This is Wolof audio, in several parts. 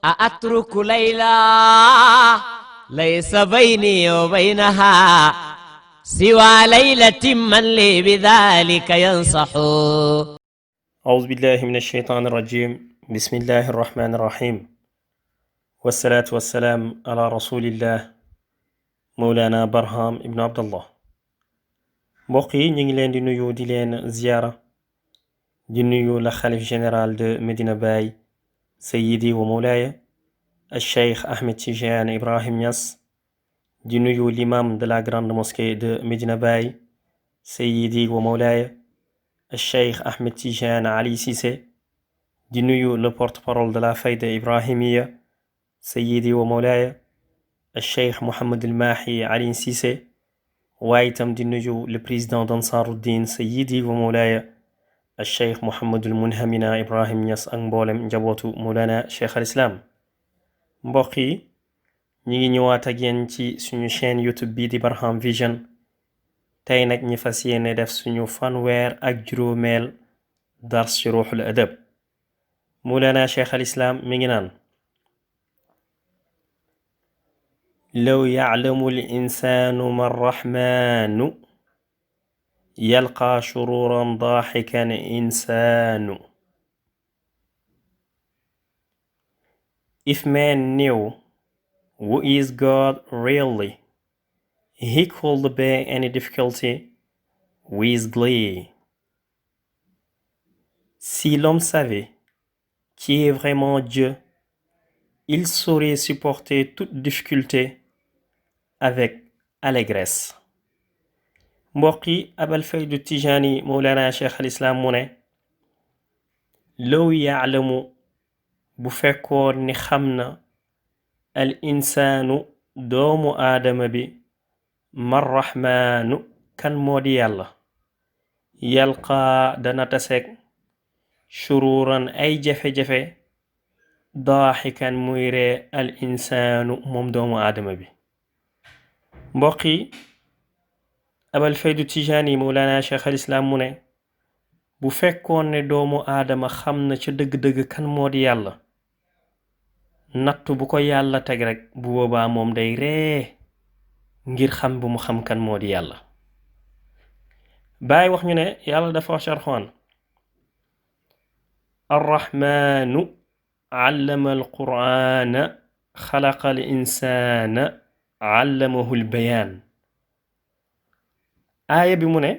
أأترك ليلى ليس بيني وبينها سوى ليلة من لي بذلك ينصح. أعوذ بالله من الشيطان الرجيم. بسم الله الرحمن الرحيم، والصلاة والسلام على رسول الله مولانا برهام ابن عبد الله. mbokk yi ñu ngi leen di nuyu di leen ziyaara di nuyu la xalif général de Medina Baye Sayyidi wa Mawlaaya al-Cheikh Ahmed Tidiane Ibrahim Niass, di nuyu l'imam de la grande mosquée de Medina Baye Sayyidi wa Mawlaaya al-Cheikh Ahmed Tidiane Ali Cissé, di nuyu le porte-parole de la Fayda Ibrahimiya Sayyidi wa Mawlaaya al-Cheikh Mohammed al-Mahi Ali Cissé, waaye itam di nuyu le président d'Ansaruddin Sayyidi wa Mawlaaya al-Cheikh Mohammed al-Munhamina Ibrahim Niass ak mboolem njabootu Mawlana Cheikh al-Islam. mbokk yi ñi ngi ñëwaat ak yéen ci suñu chaîne YouTube bii di Barham Vision. tey nag ñi fas yéene def suñu fanweer ak juróomeel dars ci ruuxul adab. Mawlana Cheikh al-Islam mi ngi naan: law ya'lamu al-insaanu ma ar-rahmaanu yalqaa shuruuran daaxikan insaanu. If man knew who is God really, he could bear any difficulty with glee. Si l'homme savait qui est vraiment Dieu, il saurait supporter toute difficulté avec allégresse. mbokk yi Abal Faydu Tijaani Mawlana Cheikh al-Islam mu ne: law yaalamu bu fekkoon ni xam na al insaanu doomu aadama bi mar rahmaanu kan moo di yàlla, yalqaa dana taseeg shuruuran ay jafe-jafe daaxikan muy ree al insaanu moom doomu aadama bi. mbokk yi Abal Faydu Tijaani Mawlana Cheikh al-Islam mu ne: bu fekkoon ne doomu aadama xam na ca dëgg-dëgg kan moo di yàlla, nattu bu ko yàlla teg rek bu boobaa moom day ree ngir xam bu mu xam kan moo di yàlla. Baay wax ñu ne yàlla dafa wax ci Alxuraan: arrahmaanu allama alquraana xalaqa al insaana allamahu albayaan. aaya bi mu ne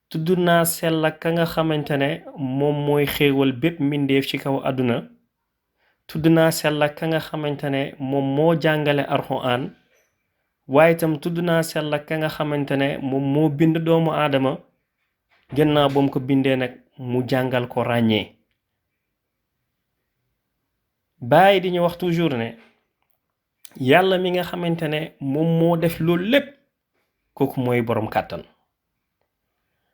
tudd naa sell ka nga xamante ne moom mooy xéewal bépp mbindeef ci kaw àdduna. tudd naa sell ka nga xamante ne moom moo jàngale Alxuraan, waaye itam tudd naa sell ka nga xamante ne moom moo bind doomu aadama, gannaaw ba mu ko bindee nag mu jàngal ko ràññee. Baay di ñu wax toujours ne yàlla mi nga xamante ne moom moo def loolu lépp, kooku mooy boroom kàttan.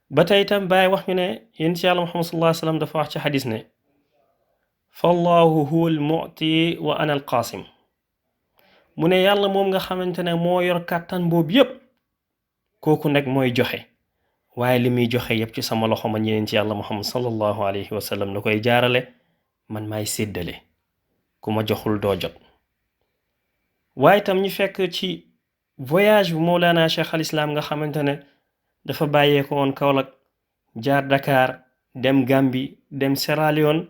ba tey itam Baay wax ñu ne yéen ci yàlla Muhammad sallallahu alayhi wa sallam dafa wax ci xadis ne: fallahu huwa al-mu'ti wa ana al-qaasim. mu ne yàlla moom nga xamante ne moo yor kàttan boobu yépp, kooku nag mooy joxe, waaye li muy joxe yépp ci sama loxo ma ñeneen ci yàlla Muhammad sallallahu alayhi wa sallam la koy jaarale, man maay séddale, ku ma joxul doo jot. waaye itam ñu fekk ci voyage bu Mawlana Cheikh al-Islam nga xamante ne dafa bàyyeeko woon Kaolack jaar Dakar dem Gambie dem Sierra Leone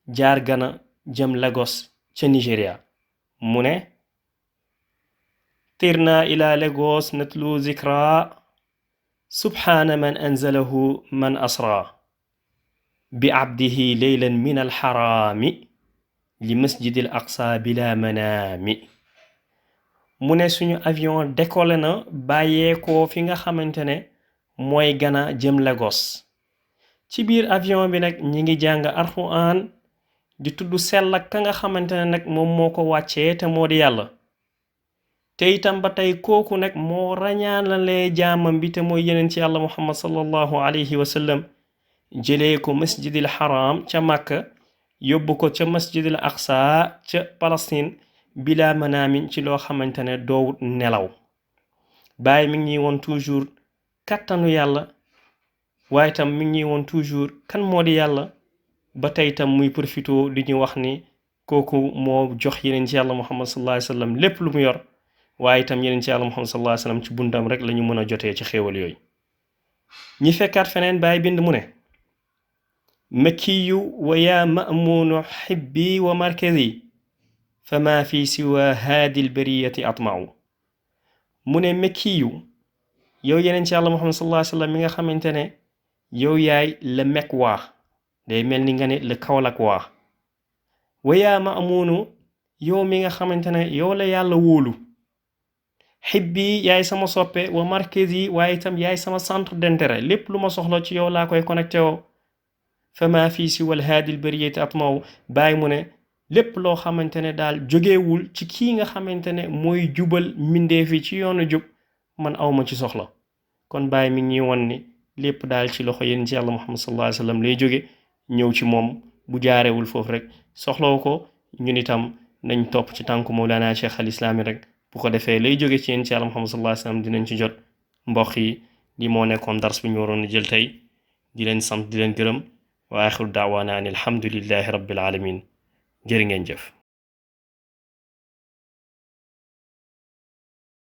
jaar Ghana jëm Lagos ca Nigeria. mu ne: tirna ila Lagos natlu zikra subhaana man anzalahu man asra bi abdihi leylan min alxaraami li masjidil aqsa bila manaami. mu ne suñu avion décollé na bàyyeekoo fi nga xamante ne mooy Ghana jëm Lagos. ci biir avion bi nag ñi ngi jàng Alxuraan di tudd sell ak ka nga xamante ne nag moom moo ko wàccee te moo di yàlla. te itam ba tey kooku nag moo rañaanalee jaamam bi te mooy yeneen ci yàlla Muhammad sallallahu alayhi wa sallam, jëlee ko masjidil haram ca Makka yóbbu ko ca masjidil aqsa ca Palestine bila manaamin ci loo xamante ne doowut nelaw. Baay mi ngi woon toujours kàttanu yàlla, waaye tam mi ngi woon toujours kan moo di yàlla. ba tey tam muy profito di ñu wax ni kooku moo jox yeneen ci yàlla muhammad sallallahu alayhi wa sallam lépp lu mu yor waaye itam yeneen ci yàlla muhammad sallallahu alayhi wa sallam ci buntam rek la ñu mën a jotee ci xéewal yooyu ñi fekkaat feneen bàyyi bind mu ne makkiyu wa yaa ma'muunu xibbi wa markazi fama fi siwa haadi lbariyati atmau mu ne makkiyu yow yeneen ci yàlla muhammad sallallahu alayhi wa sallam mi nga xamante ne yow yaay la mekk waa day mel ni nga ne la kawlak waa wa yaa ma'muunu yow mi nga xamante ne yow la yàlla wóolu xibbi yaay sama soppe wa markaz yi waaye itam yaay sama centre d'intérêt lépp lu ma soxla ci yow laa koy connecté woo fama fii si wal haadil bariyati atmaw bàyyi mu ne lépp loo xamante ne daal jógewul ci kii nga xamante ne mooy jubal mbindeefi ci yoonu jub man awma ci soxla kon bàyyi mi ngi won ni lépp daal ci loxo yéen ci yàlla muhammad sallallahu alayhi wa sallam lay jóge ñëw ci moom bu jaarewul foofu rek soxlaw ko ñun itam nañ topp ci tànku Mawlana Cheikh al Islaami rek bu ko defee lay jóge ci yéen ci yàlla muhammad sallallahu alayhi wa sallam dinañ ci jot mbokk yi li moo nekkoon dars bu ñu waroon a jël tey di leen sant di leen gërëm wa axiru daawaana an alhamdulillahi rabbil alamin jërë ngeen jëf